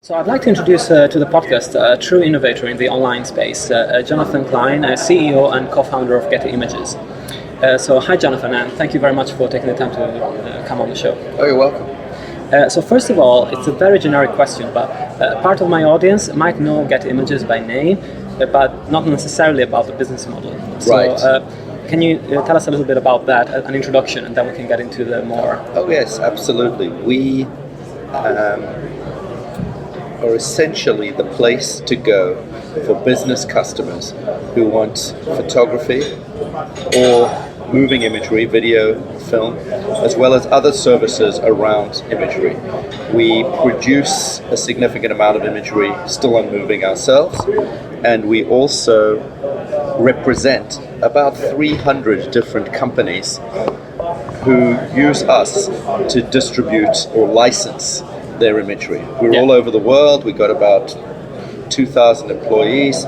So I'd like to introduce to the podcast a true innovator in the online space, Jonathan Klein, CEO and co-founder of Getty Images. So hi Jonathan, and thank you very much for taking the time to come on the show. Oh, you're welcome. So first of all, it's a very generic question, but part of my audience might know Getty Images by name, but not necessarily about the business model. So, Right. Can you tell us a little bit about that, an introduction, and then we can get into the more... Oh, yes, absolutely. We are essentially the place to go for business customers who want photography or moving imagery, video, film, as well as other services around imagery. We produce a significant amount of imagery still on moving ourselves, and we also represent about 300 different companies who use us to distribute or license their imagery. We're all over the world. We've got about 2,000 employees,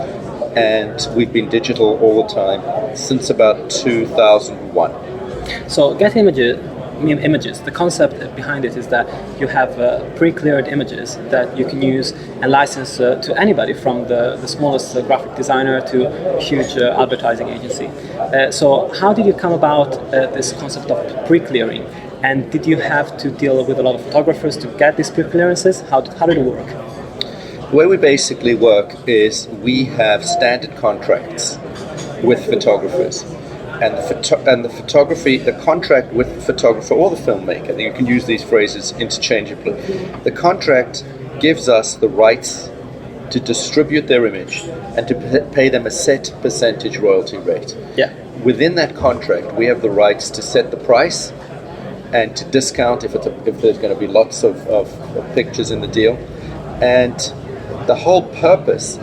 and we've been digital all the time since about 2001. So Getty Images, the concept behind it is that you have pre-cleared images that you can use and license to anybody, from the smallest graphic designer to a huge advertising agency. So how did you come about this concept of pre-clearing? And did you have to deal with a lot of photographers to get these pre-clearances? How did it work? The way we basically work is we have standard contracts with photographers. And the contract with the photographer or the filmmaker, you can use these phrases interchangeably. The contract gives us the rights to distribute their image and to pay them a set percentage royalty rate. Yeah. Within that contract, we have the rights to set the price and to discount if there's going to be lots of pictures in the deal. And the whole purpose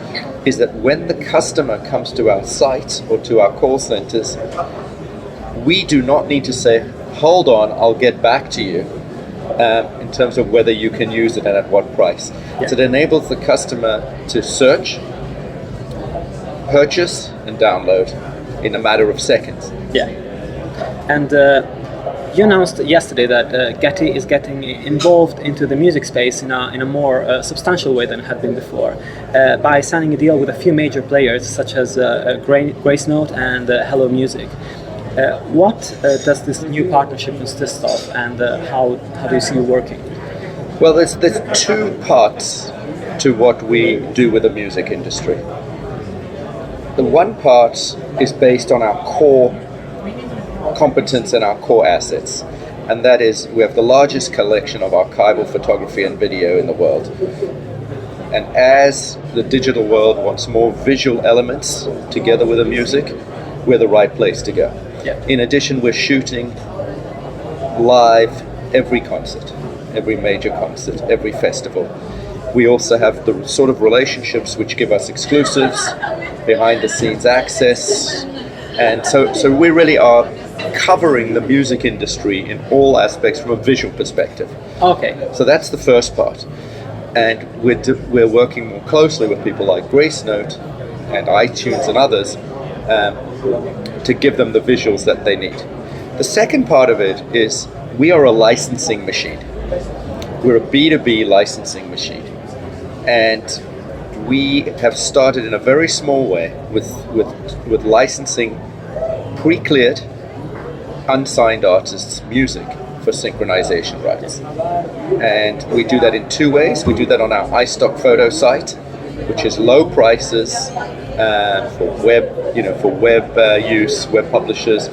is that when the customer comes to our site or to our call centers, we do not need to say, hold on, I'll get back to you, in terms of whether you can use it and at what price. Yeah. So it enables the customer to search, purchase, and download in a matter of seconds. Yeah. And you announced yesterday that Getty is getting involved into the music space in a more substantial way than it had been before, by signing a deal with a few major players such as Grace Note and Hello Music. What does this new partnership consist of, and how do you see it working? Well, there's two parts to what we do with the music industry. The one part is based on our core competence and our core assets, and that is we have the largest collection of archival photography and video in the world. And as the digital world wants more visual elements together with the music, we're the right place to go. Yeah. In addition, we're shooting live every concert, every major concert, every festival. We also have the sort of relationships which give us exclusives, behind the scenes access, and so we really are covering the music industry in all aspects from a visual perspective. Okay. So that's the first part. And we're working more closely with people like Grace Note and iTunes and others to give them the visuals that they need. The second part of it is we are a licensing machine. We're a B2B licensing machine. And we have started in a very small way with licensing pre-cleared, unsigned artists' music for synchronization rights. And we do that in two ways. We do that on our iStock photo site, which is low prices for web use, web publishers,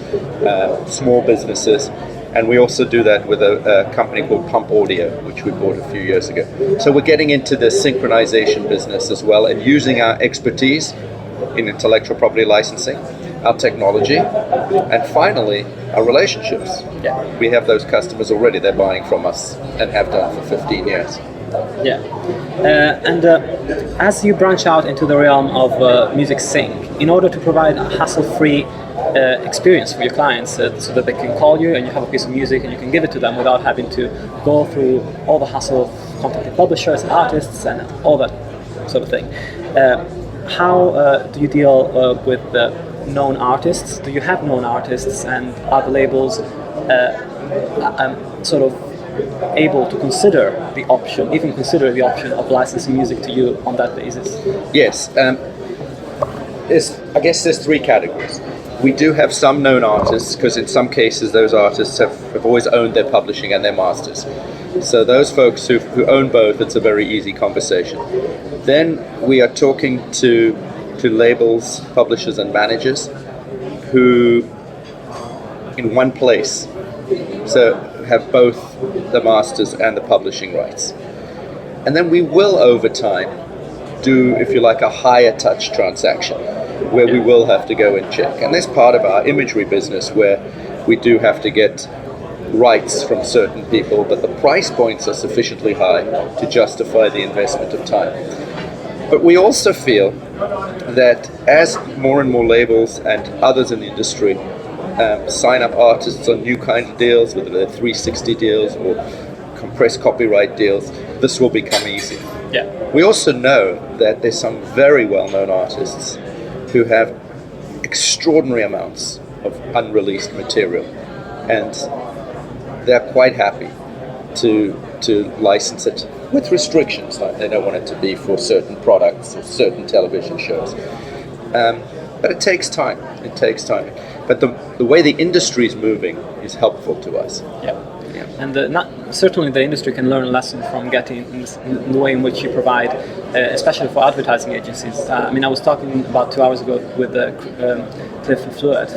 small businesses. And we also do that with a company called Pump Audio, which we bought a few years ago. So we're getting into the synchronization business as well, and using our expertise in intellectual property licensing, our technology, and finally, our relationships. Yeah. We have those customers already. They're buying from us and have done for 15 years. Yeah. And as you branch out into the realm of music sync, in order to provide a hassle-free experience for your clients, so that they can call you and you have a piece of music and you can give it to them without having to go through all the hassle of contacting publishers and artists and all that sort of thing. How do you deal with known artists? Do you have known artists, and are the labels sort of able to consider the option of licensing music to you on that basis? Yes. I guess there's three categories. We do have some known artists, because in some cases those artists have always owned their publishing and their masters. So those folks who own both, it's a very easy conversation. Then we are talking to labels, publishers and managers who, in one place, so have both the masters and the publishing rights. And then we will, over time, do, if you like, a higher touch transaction, where we will have to go and check. And that's part of our imagery business, where we do have to get rights from certain people, but the price points are sufficiently high to justify the investment of time. But we also feel that as more and more labels and others in the industry sign up artists on new kind of deals, whether they're 360 deals or compressed copyright deals, this will become easier. Yeah. We also know that there's some very well-known artists who have extraordinary amounts of unreleased material, and they're quite happy to license it with restrictions, like they don't want it to be for certain products or certain television shows. But it takes time. But the way the industry is moving is helpful to us. Yeah. And certainly the industry can learn a lesson from Getty in the way in which you provide, especially for advertising agencies. I was talking about 2 hours ago with Cliff Fluid,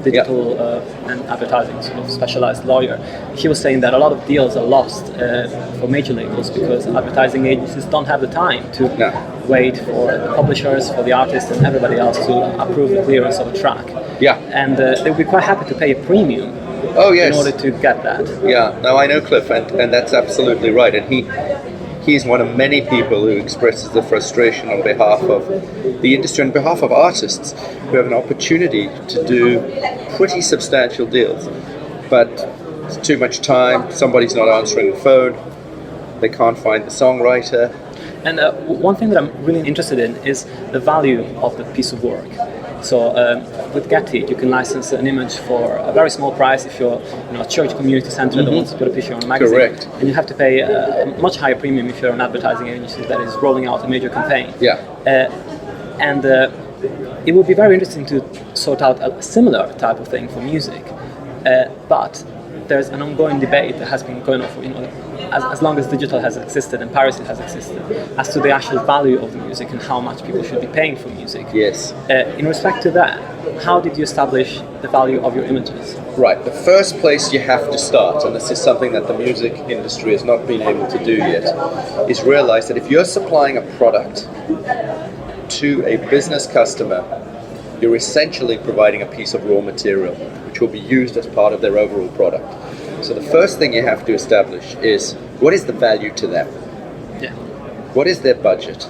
digital and advertising sort of specialized lawyer. He was saying that a lot of deals are lost for major labels because advertising agencies don't have the time to wait for the publishers, for the artists and everybody else to approve the clearance of a track. Yeah. And they would be quite happy to pay a premium in order to get that. Yeah, no, I know Cliff, and that's absolutely right. And he's one of many people who expresses the frustration on behalf of the industry, on behalf of artists who have an opportunity to do pretty substantial deals. But it's too much time, somebody's not answering the phone, they can't find the songwriter. And one thing that I'm really interested in is the value of the piece of work. So with Getty, you can license an image for a very small price if you're a church community center that wants to put a picture on a magazine. Correct. And you have to pay a much higher premium if you're an advertising agency that is rolling out a major campaign. Yeah. And it would be very interesting to sort out a similar type of thing for music. But there's an ongoing debate that has been going on for, as long as digital has existed and piracy has existed, as to the actual value of the music and how much people should be paying for music. Yes. In respect to that, how did you establish the value of your images? Right. The first place you have to start, and this is something that the music industry has not been able to do yet, is realize that if you're supplying a product to a business customer, you're essentially providing a piece of raw material which will be used as part of their overall product. So the first thing you have to establish is, what is the value to them? Yeah. What is their budget?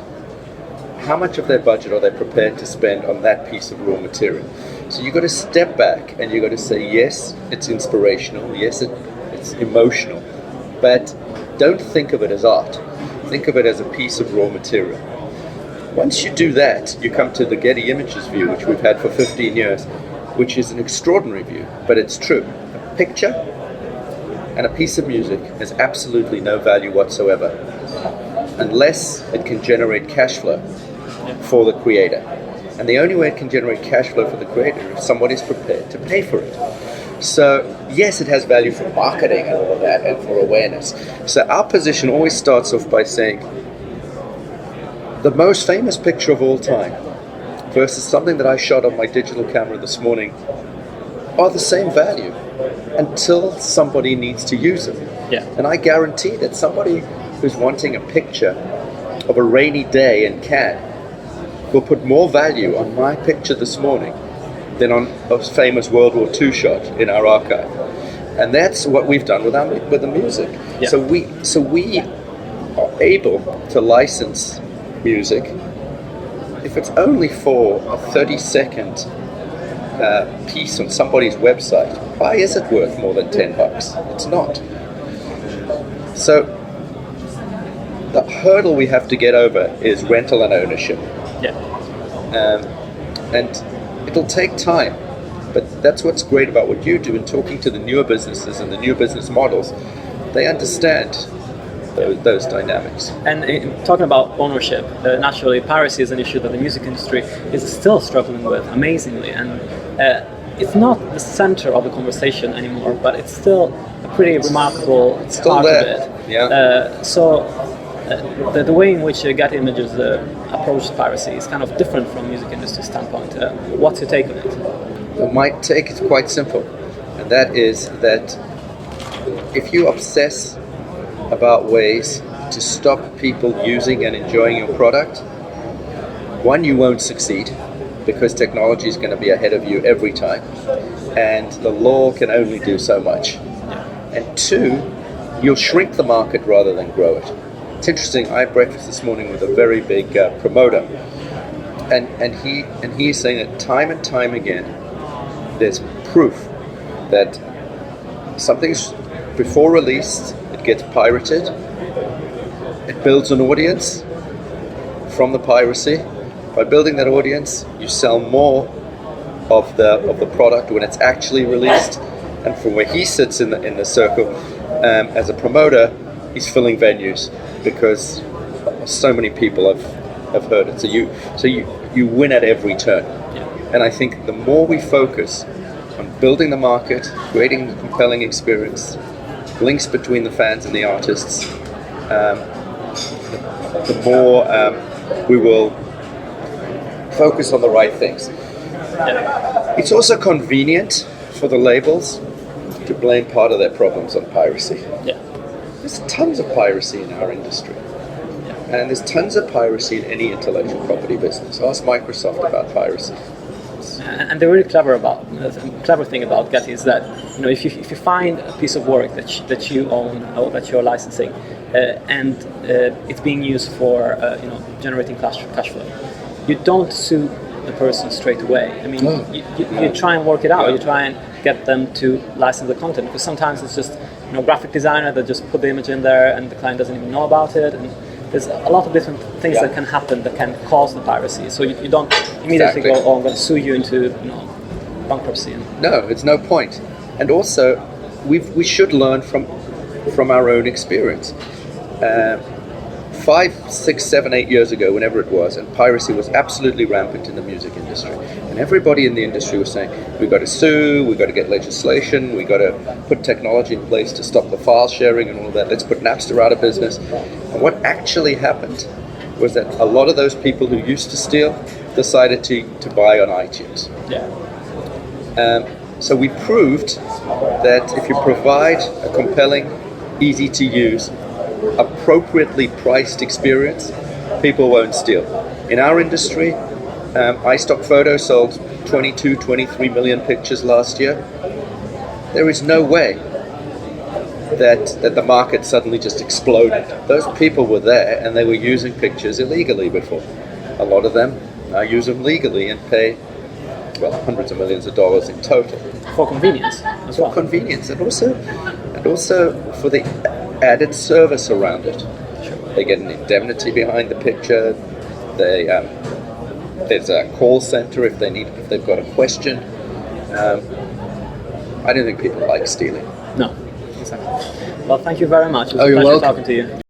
How much of their budget are they prepared to spend on that piece of raw material? So you've got to step back and you've got to say, yes, it's inspirational, yes, it's emotional, but don't think of it as art. Think of it as a piece of raw material. Once you do that, you come to the Getty Images view, which we've had for 15 years, which is an extraordinary view, but it's true. A picture and a piece of music has absolutely no value whatsoever unless it can generate cash flow for the creator. And the only way it can generate cash flow for the creator is if somebody is prepared to pay for it. So yes, it has value for marketing and all of that and for awareness. So our position always starts off by saying the most famous picture of all time versus something that I shot on my digital camera this morning are the same value until somebody needs to use them. Yeah. And I guarantee that somebody who's wanting a picture of a rainy day in Cannes will put more value on my picture this morning than on a famous World War II shot in our archive. And that's what we've done with the music. Yeah. So we are able to license music if it's only for a 30-second piece on somebody's website. Why is it worth more than $10? It's not. So the hurdle we have to get over is rental and ownership. Yeah. And it'll take time. But that's what's great about what you do in talking to the newer businesses and the new business models. They understand those dynamics. And talking about ownership, naturally, piracy is an issue that the music industry is still struggling with amazingly, and it's not the center of the conversation anymore, but it's still a pretty remarkable part of it. Yeah. The way in which Getty Images approach piracy is kind of different from music industry standpoint. What's your take on it? Well, my take is quite simple, and that is that if you obsess about ways to stop people using and enjoying your product, one, you won't succeed because technology is going to be ahead of you every time, and the law can only do so much. And two, you'll shrink the market rather than grow it. It's interesting, I had breakfast this morning with a very big promoter, and he's saying that time and time again there's proof that something's before released, it gets pirated, it builds an audience from the piracy. By building that audience, you sell more of the product when it's actually released. And from where he sits in the circle as a promoter, he's filling venues because so many people have heard it. So you win at every turn. And I think the more we focus on building the market, creating a compelling experience, links between the fans and the artists, the more we will focus on the right things. It's also convenient for the labels to blame part of their problems on piracy. There's tons of piracy in our industry. And there's tons of piracy in any intellectual property business. Ask Microsoft about piracy. And the really clever thing about Getty is that if you find a piece of work that you own or that you're licensing, and it's being used for generating cash flow, you don't sue the person straight away. I mean, you try and work it out. You try and get them to license the content, because sometimes it's just graphic designer that just put the image in there and the client doesn't even know about it. And there's a lot of different things that can happen that can cause the piracy. So you don't immediately go, "Oh, I'm going to sue you into bankruptcy." No, it's no point. And also, we should learn from our own experience. 5, 6, 7, 8 years ago, whenever it was, and piracy was absolutely rampant in the music industry. And everybody in the industry was saying, we've got to sue, we've got to get legislation, we've got to put technology in place to stop the file sharing and all of that. Let's put Napster out of business. And what actually happened was that a lot of those people who used to steal decided to buy on iTunes. So we proved that if you provide a compelling, easy to use, appropriately priced experience, people won't steal. In our industry, iStock Photo sold 22, 23 million pictures last year. There is no way that the market suddenly just exploded. Those people were there and they were using pictures illegally before. A lot of them now use them legally and pay, hundreds of millions of dollars in total. For convenience as well. For convenience, and also for the added service around it. They get an indemnity behind the picture. There's a call center if they've got a question. I don't think people like stealing. No, exactly. Well, thank you very much. It was a pleasure talking to you.